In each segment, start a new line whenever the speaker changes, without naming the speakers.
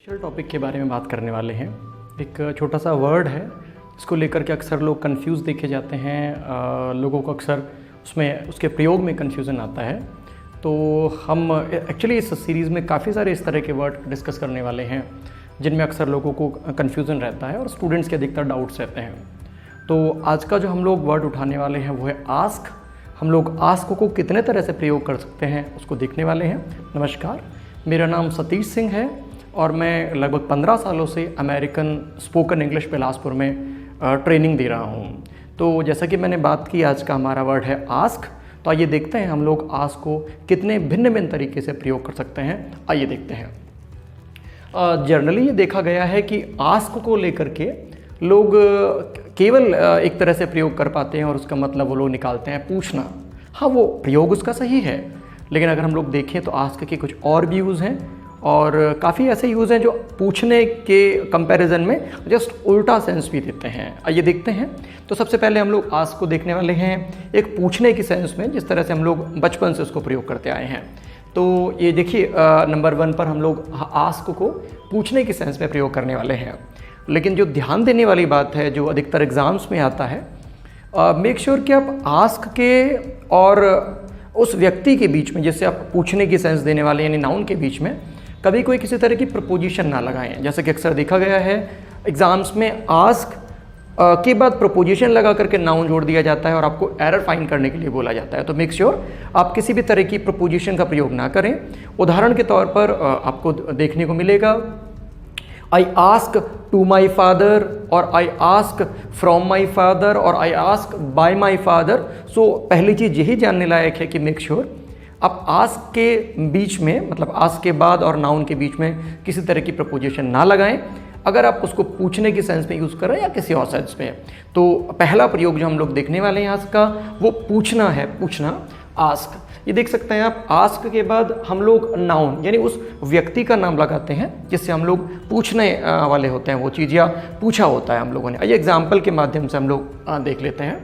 Special topic के बारे में बात करने वाले हैं। एक छोटा सा वर्ड है इसको लेकर के अक्सर लोग कंफ्यूज देखे जाते हैं। लोगों को अक्सर उसमें उसके प्रयोग में कंफ्यूजन आता है। तो हम एक्चुअली इस सीरीज़ में काफ़ी सारे इस तरह के वर्ड डिस्कस करने वाले हैं जिनमें अक्सर लोगों को कंफ्यूजन रहता है और स्टूडेंट्स के अधिकतर डाउट्स रहते हैं। तो आज का जो हम लोग वर्ड उठाने वाले हैं वो है आस्क। हम लोग आस्क को कितने तरह से प्रयोग कर सकते हैं उसको देखने वाले हैं। नमस्कार, मेरा नाम सतीश सिंह है और मैं लगभग 15 सालों से अमेरिकन स्पोकन इंग्लिश बिलासपुर में ट्रेनिंग दे रहा हूँ। तो जैसा कि मैंने बात की, आज का हमारा वर्ड है आस्क। तो आइए देखते हैं हम लोग आस्क को कितने भिन्न भिन्न तरीके से प्रयोग कर सकते हैं। आइए देखते हैं। जनरली ये देखा गया है कि आस्क को लेकर के लोग केवल एक तरह से प्रयोग कर पाते हैं और उसका मतलब वो लोग निकालते हैं पूछना। हाँ, वो प्रयोग उसका सही है, लेकिन अगर हम लोग देखें तो आस्क के कुछ और भी यूज़ हैं और काफ़ी ऐसे यूज़ हैं जो पूछने के कंपैरिजन में जस्ट उल्टा सेंस भी देते हैं। आइए देखते हैं। तो सबसे पहले हम लोग आस्क को देखने वाले हैं एक पूछने की सेंस में, जिस तरह से हम लोग बचपन से उसको प्रयोग करते आए हैं। तो ये देखिए, नंबर 1 पर हम लोग आस्क को पूछने की सेंस में प्रयोग करने वाले हैं। लेकिन जो ध्यान देने वाली बात है, जो अधिकतर एग्ज़ाम्स में आता है, मेक श्योर कि आप आस्क के और उस व्यक्ति के बीच में, जिससे आप पूछने की सेंस देने वाले यानी नाउन के बीच में, कभी कोई किसी तरह की प्रपोजिशन ना लगाएं। जैसे कि अक्सर देखा गया है एग्जाम्स में आस्क के बाद प्रपोजिशन लगा करके नाउन जोड़ दिया जाता है और आपको एरर फाइंड करने के लिए बोला जाता है। तो मेक श्योर आप किसी भी तरह की प्रपोजिशन का प्रयोग ना करें। उदाहरण के तौर पर आपको देखने को मिलेगा I ask to my father और I ask from my father और I ask by my father. So पहली चीज़ यही जानने लायक है कि मेक श्योर आप आस्क के बीच में, मतलब आस्क के बाद और नाउन के बीच में किसी तरह की प्रपोजिशन ना लगाएं अगर आप उसको पूछने की सेंस में यूज़ कर रहे हैं या किसी और सेंस में। तो पहला प्रयोग जो हम लोग देखने वाले हैं आस्क का, वो पूछना है। पूछना, आस्क। ये देख सकते हैं आप, आस्क के बाद हम लोग नाउन यानी उस व्यक्ति का नाम लगाते हैं जिससे हम लोग पूछने वाले होते हैं वो चीज़, या पूछा होता है हम लोगों ने। आइए एग्जाम्पल के माध्यम से हम लोग देख लेते हैं।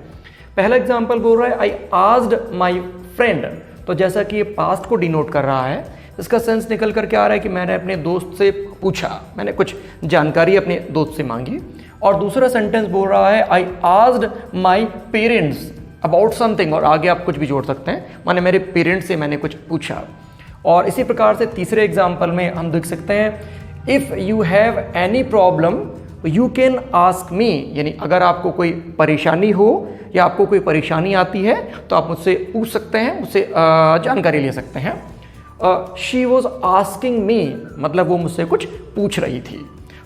पहला एग्जाम्पल बोल रहा है आई आस्क्ड माई फ्रेंड। तो जैसा कि ये पास्ट को डिनोट कर रहा है, इसका सेंस निकल करके आ रहा है कि मैंने अपने दोस्त से पूछा, मैंने कुछ जानकारी अपने दोस्त से मांगी। और दूसरा सेंटेंस बोल रहा है I asked my parents about something, और आगे आप कुछ भी जोड़ सकते हैं, माने मेरे पेरेंट्स से मैंने कुछ पूछा। और इसी प्रकार से तीसरे एग्जाम्पल में हम देख सकते हैं if you have any problem you can ask me, यानी अगर आपको कोई परेशानी हो या आपको कोई परेशानी आती है तो आप मुझसे पूछ सकते हैं, मुझसे जानकारी ले सकते हैं। शी वॉज आस्किंग मी, मतलब वो मुझसे कुछ पूछ रही थी।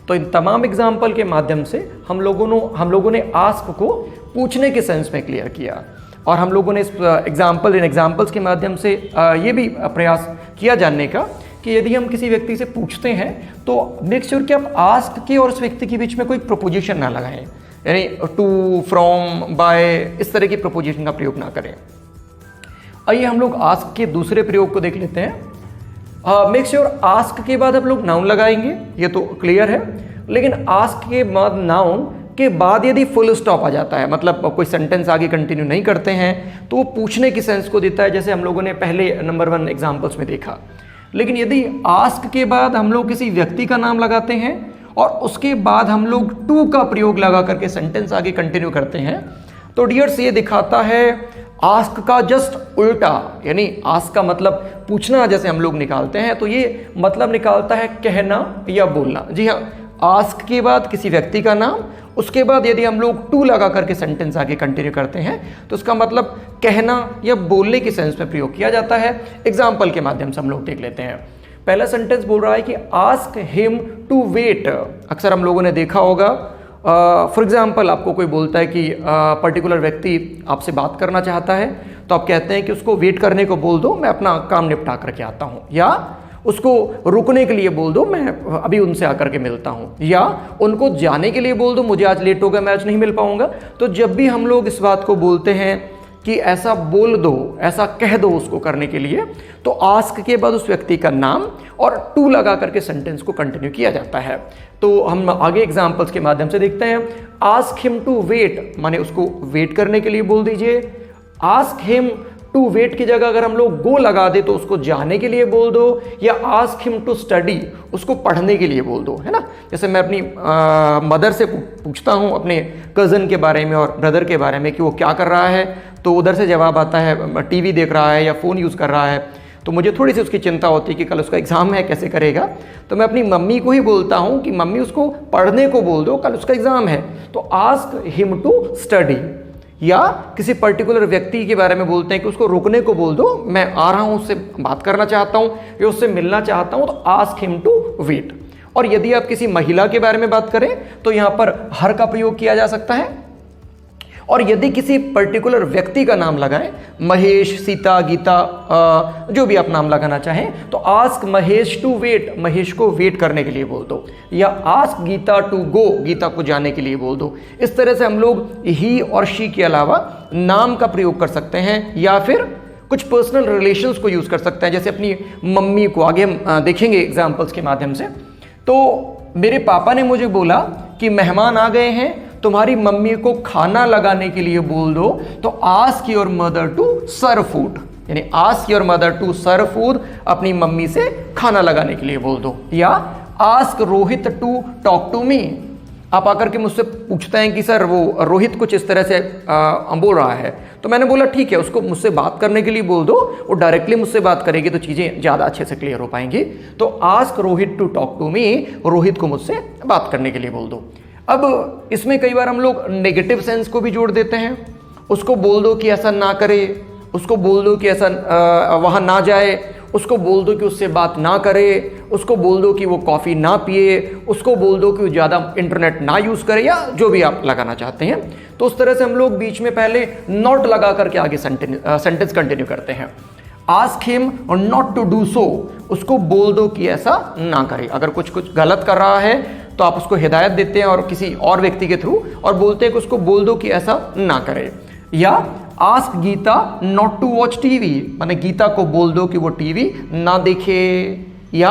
तो इन तमाम एग्जाम्पल के माध्यम से हम लोगों ने आस्क को पूछने के सेंस में क्लियर किया। और हम लोगों ने इस एग्जाम्पल्स के माध्यम से ये भी प्रयास किया जानने का कि यदि हम किसी व्यक्ति से पूछते हैं तो मेक श्योर कि आप आस्क के और उस व्यक्ति के बीच में कोई प्रपोजिशन ना लगाएं, यानी टू, फ्रॉम, बाय, इस तरह की प्रपोजिशन का प्रयोग ना करें। आइए हम लोग आस्क के दूसरे प्रयोग को देख लेते हैं। मेक श्योर आस्क के बाद आप लोग नाउन लगाएंगे, ये तो क्लियर है। लेकिन आस्क के बाद नाउन के बाद यदि फुल स्टॉप आ जाता है, मतलब कोई सेंटेंस आगे कंटिन्यू नहीं करते हैं, तो वो पूछने की सेंस को देता है, जैसे हम लोगों ने पहले नंबर 1 एग्जाम्पल्स में देखा। लेकिन यदि आस्क के बाद हम लोग किसी व्यक्ति का नाम लगाते हैं और उसके बाद हम लोग टू का प्रयोग लगा करके सेंटेंस आगे कंटिन्यू करते हैं, तो डियर्स ये दिखाता है आस्क का जस्ट उल्टा। यानी आस्क का मतलब पूछना जैसे हम लोग निकालते हैं, तो ये मतलब निकालता है कहना या बोलना। जी हाँ, आस्क के बाद किसी व्यक्ति का नाम, उसके बाद यदि हम लोग टू लगा करके सेंटेंस आगे कंटिन्यू करते हैं तो उसका मतलब कहना या बोलने की सेंस में प्रयोग किया जाता है। एग्जाम्पल के माध्यम से हम लोग देख लेते हैं। पहला सेंटेंस बोल रहा है कि आस्क हिम टू वेट। अक्सर हम लोगों ने देखा होगा, फॉर एग्जाम्पल आपको कोई बोलता है कि पर्टिकुलर व्यक्ति आपसे बात करना चाहता है, तो आप कहते हैं कि उसको वेट करने को बोल दो, मैं अपना काम निपटा करके आता हूँ, या उसको रुकने के लिए बोल दो, मैं अभी उनसे आकर के मिलता हूँ, या उनको जाने के लिए बोल दो, मुझे आज लेट हो गया, मैं आज नहीं मिल पाऊंगा। तो जब भी हम लोग इस बात को बोलते हैं कि ऐसा बोल दो, ऐसा कह दो उसको करने के लिए, तो आस्क के बाद उस व्यक्ति का नाम और टू लगा करके सेंटेंस को कंटिन्यू किया जाता है। तो हम आगे एग्जाम्पल्स के माध्यम से देखते हैं। आस्क हिम टू वेट, माने उसको वेट करने के लिए बोल दीजिए। आस्क हिम टू वेट की जगह अगर हम लोग गो लगा दे तो उसको जाने के लिए बोल दो, या आस्क हिम टू स्टडी, उसको पढ़ने के लिए बोल दो, है ना। जैसे मैं अपनी मदर से पूछता हूँ अपने कज़न के बारे में और ब्रदर के बारे में कि वो क्या कर रहा है, तो उधर से जवाब आता है टीवी देख रहा है या फ़ोन यूज़ कर रहा है, तो मुझे थोड़ी सी उसकी चिंता होती है कि कल उसका एग्ज़ाम है, कैसे करेगा। तो मैं अपनी मम्मी को ही बोलता हूँ कि मम्मी उसको पढ़ने को बोल दो, कल उसका एग्ज़ाम है। तो आस्क हिम टू स्टडी। या किसी पर्टिकुलर व्यक्ति के बारे में बोलते हैं कि उसको रुकने को बोल दो, मैं आ रहा हूँ, उससे बात करना चाहता हूँ या उससे मिलना चाहता हूँ, तो आस्क हिम टू वेट। और यदि आप किसी महिला के बारे में बात करें तो यहाँ पर हर का प्रयोग किया जा सकता है। और यदि किसी पर्टिकुलर व्यक्ति का नाम लगाएं, महेश, सीता, गीता, जो भी आप नाम लगाना चाहें, तो ask Mahesh to wait, Mahesh को वेट करने के लिए बोल दो। या ask Geeta to go, Geeta को जाने के लिए बोल दो। इस तरह से हम लोग ही और शी के अलावा नाम का प्रयोग कर सकते हैं, या फिर कुछ पर्सनल रिलेशंस को यूज़ कर सकते हैं। जैसे अपनी मम्मी को, आगे हम देखेंगे एग्जाम्पल्स के माध्यम से। तो मेरे पापा ने मुझे बोला कि मेहमान आ गए हैं, तुम्हारी मम्मी को खाना लगाने के लिए बोल दो, तो ask your mother to serve food, यानी ask your mother to serve food, अपनी मम्मी से खाना लगाने के लिए बोल दो। या ask Rohit to talk to me, आप आकर के मुझसे पूछते हैं कि सर वो रोहित कुछ इस तरह से बोल रहा है, तो मैंने बोला ठीक है, उसको मुझसे बात करने के लिए बोल दो, वो डायरेक्टली मुझसे बात करेगी तो चीज़ें ज़्यादा अच्छे से क्लियर हो पाएंगी। तो ask Rohit to talk to me, Rohit को मुझसे बात करने के लिए बोल दो। अब इसमें कई बार हम लोग नेगेटिव सेंस को भी जोड़ देते हैं, उसको बोल दो कि ऐसा ना करे, उसको बोल दो कि ऐसा वहाँ ना जाए, उसको बोल दो कि उससे बात ना करे, उसको बोल दो कि वो कॉफ़ी ना पिए, उसको बोल दो कि वो ज़्यादा इंटरनेट ना यूज़ करे, या जो भी आप लगाना चाहते हैं। तो उस तरह से हम लोग बीच में पहले नॉट लगा करके आगे सेंटेंस कंटिन्यू करते हैं। Ask him not to do so, उसको बोल दो कि ऐसा ना करे। अगर कुछ गलत कर रहा है तो आप उसको हिदायत देते हैं और किसी और व्यक्ति के थ्रू, और बोलते हैं कि उसको बोल दो कि ऐसा ना करे। या ask Geeta not to watch TV, माने गीता को बोल दो कि वो टीवी ना देखे। या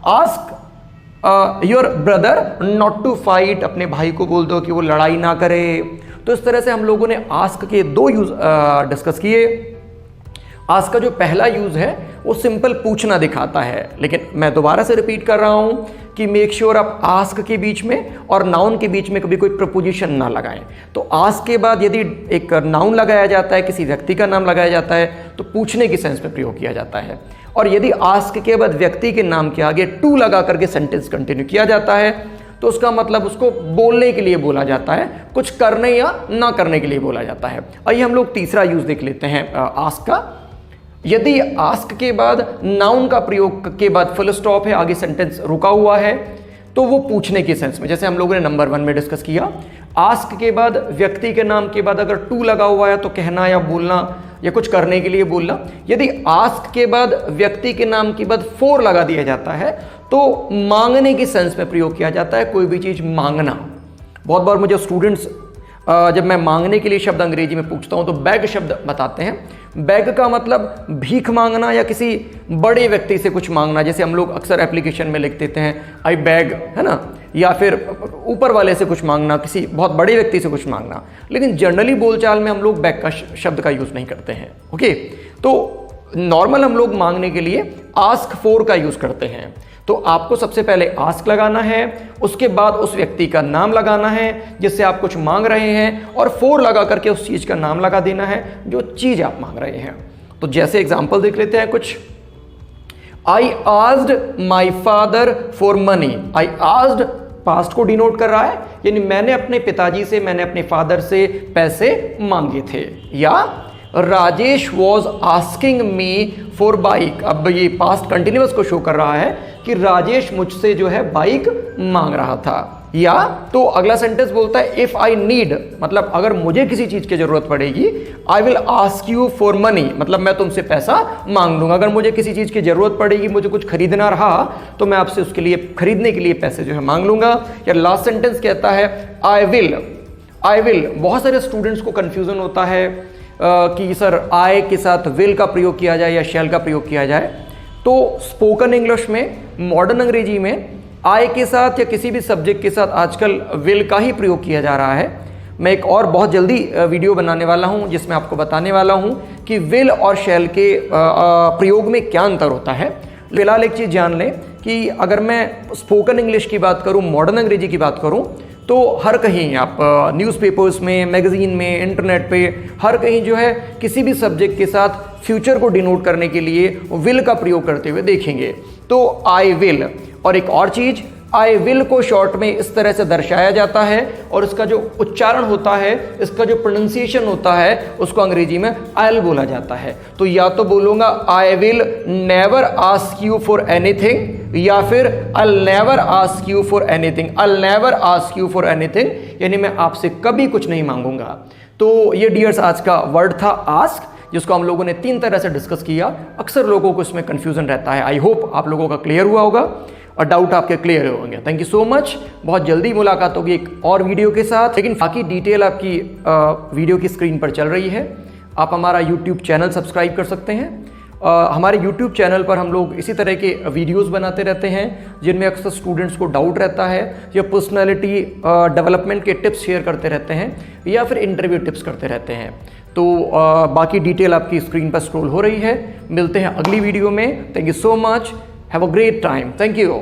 ask your brother not to fight, अपने भाई को बोल दो कि वो लड़ाई ना करे। तो इस तरह से हम लोगों ने आस्क के दो यूज डिस्कस किए। आस्क का जो पहला यूज है वो सिंपल पूछना दिखाता है, लेकिन मैं दोबारा से रिपीट कर रहा हूं कि मेक श्योर आप आस्क के बीच में और नाउन के बीच में कभी कोई प्रपोजिशन ना लगाएं। तो आस्क के बाद यदि एक नाउन लगाया जाता है, किसी व्यक्ति का नाम लगाया जाता है, तो पूछने की सेंस में प्रयोग किया जाता है। और यदि आस्क के बाद व्यक्ति के नाम के आगे टू लगा करके सेंटेंस कंटिन्यू किया जाता है, तो उसका मतलब उसको बोलने के लिए बोला जाता है, कुछ करने या ना करने के लिए बोला जाता है। आइए हम लोग तीसरा यूज देख लेते हैं आस्क का। यदि आस्क के बाद नाउन का प्रयोग के बाद फुल स्टॉप है, आगे सेंटेंस रुका हुआ है, तो वो पूछने के सेंस में, जैसे हम लोगों ने नंबर 1 में डिस्कस किया। आस्क के बाद व्यक्ति के नाम के बाद अगर टू लगा हुआ है तो कहना या बोलना या कुछ करने के लिए बोलना। यदि आस्क के बाद व्यक्ति के नाम के बाद फोर लगा दिया जाता है तो मांगने की सेंस में प्रयोग किया जाता है, कोई भी चीज मांगना। बहुत बार मुझे स्टूडेंट्स जब मैं मांगने के लिए शब्द अंग्रेजी में पूछता हूं तो बैग शब्द बताते हैं। बैग का मतलब भीख मांगना या किसी बड़े व्यक्ति से कुछ मांगना, जैसे हम लोग अक्सर एप्लीकेशन में लिख देते हैं आई बैग, है ना, या फिर ऊपर वाले से कुछ मांगना, किसी बहुत बड़े व्यक्ति से कुछ मांगना। लेकिन जनरली बोलचाल में हम लोग बैग का शब्द का यूज नहीं करते हैं। ओके, तो नॉर्मल हम लोग मांगने के लिए आस्क फॉर का यूज करते हैं। तो आपको सबसे पहले आस्क लगाना है, उसके बाद उस व्यक्ति का नाम लगाना है जिससे आप कुछ मांग रहे हैं, और फॉर लगा करके उस चीज का नाम लगा देना है जो चीज आप मांग रहे हैं। तो जैसे एग्जांपल देख लेते हैं कुछ। I asked my father for money. I asked past को डिनोट कर रहा है, यानी मैंने अपने पिताजी से, मैंने अपने फादर से पैसे मांगे थे। या Rajesh was asking me for bike. अब ये पास्ट कंटिन्यूअस को शो कर रहा है कि राजेश मुझसे जो है बाइक मांग रहा था। या तो अगला सेंटेंस बोलता है इफ आई नीड, मतलब अगर मुझे किसी चीज की जरूरत पड़ेगी, I will ask you for money, मतलब मैं तुमसे पैसा मांग लूंगा। अगर मुझे किसी चीज की जरूरत पड़ेगी, मुझे कुछ खरीदना रहा, तो मैं आपसे उसके लिए खरीदने के लिए पैसे जो है मांग लूंगा। या लास्ट सेंटेंस कहता है आई विल। आई विल, बहुत सारे स्टूडेंट्स को कंफ्यूजन होता है कि सर आई के साथ विल का प्रयोग किया जाए या शैल का प्रयोग किया जाए। तो स्पोकन इंग्लिश में, मॉडर्न अंग्रेजी में आई के साथ या किसी भी सब्जेक्ट के साथ आजकल विल का ही प्रयोग किया जा रहा है। मैं एक और बहुत जल्दी वीडियो बनाने वाला हूं जिसमें आपको बताने वाला हूं कि विल और शैल के प्रयोग में क्या अंतर होता है। फिलहाल एक चीज़ जान लें कि अगर मैं स्पोकन इंग्लिश की बात करूं, मॉडर्न अंग्रेजी की बात करूं, तो हर कहीं आप न्यूज़पेपर्स में, मैगज़ीन में, इंटरनेट पे हर कहीं जो है किसी भी सब्जेक्ट के साथ फ्यूचर को डिनोट करने के लिए विल का प्रयोग करते हुए देखेंगे। तो आई विल, और एक और चीज़, आई विल को शॉर्ट में इस तरह से दर्शाया जाता है और इसका जो उच्चारण होता है, इसका जो प्रोनाउंसिएशन होता है, उसको अंग्रेजी में आई बोला जाता है। तो या तो बोलूँगा I will never ask you for anything, या फिर I never ask you for anything. I never ask you for anything यानी मैं आपसे कभी कुछ नहीं मांगूंगा। तो ये डियर्स आज का वर्ड था आस्क, जिसको हम लोगों ने 3 तरह से डिस्कस किया। अक्सर लोगों को इसमें कन्फ्यूजन रहता है। आई होप आप लोगों का क्लियर हुआ होगा और डाउट आपके क्लियर होंगे। Thank you so much. बहुत जल्दी मुलाकात होगी एक और वीडियो के साथ, लेकिन बाकी डिटेल आपकी वीडियो की स्क्रीन पर चल रही है। आप हमारा यूट्यूब चैनल सब्सक्राइब कर सकते हैं। हमारे यूट्यूब चैनल पर हम लोग इसी तरह के वीडियोस बनाते रहते हैं जिनमें अक्सर स्टूडेंट्स को डाउट रहता है, या पर्सनालिटी डेवलपमेंट के टिप्स शेयर करते रहते हैं, या फिर इंटरव्यू टिप्स करते रहते हैं। तो बाकी डिटेल आपकी स्क्रीन पर स्क्रॉल हो रही है। मिलते हैं अगली वीडियो में। Thank you so much. Have a great time. Thank you.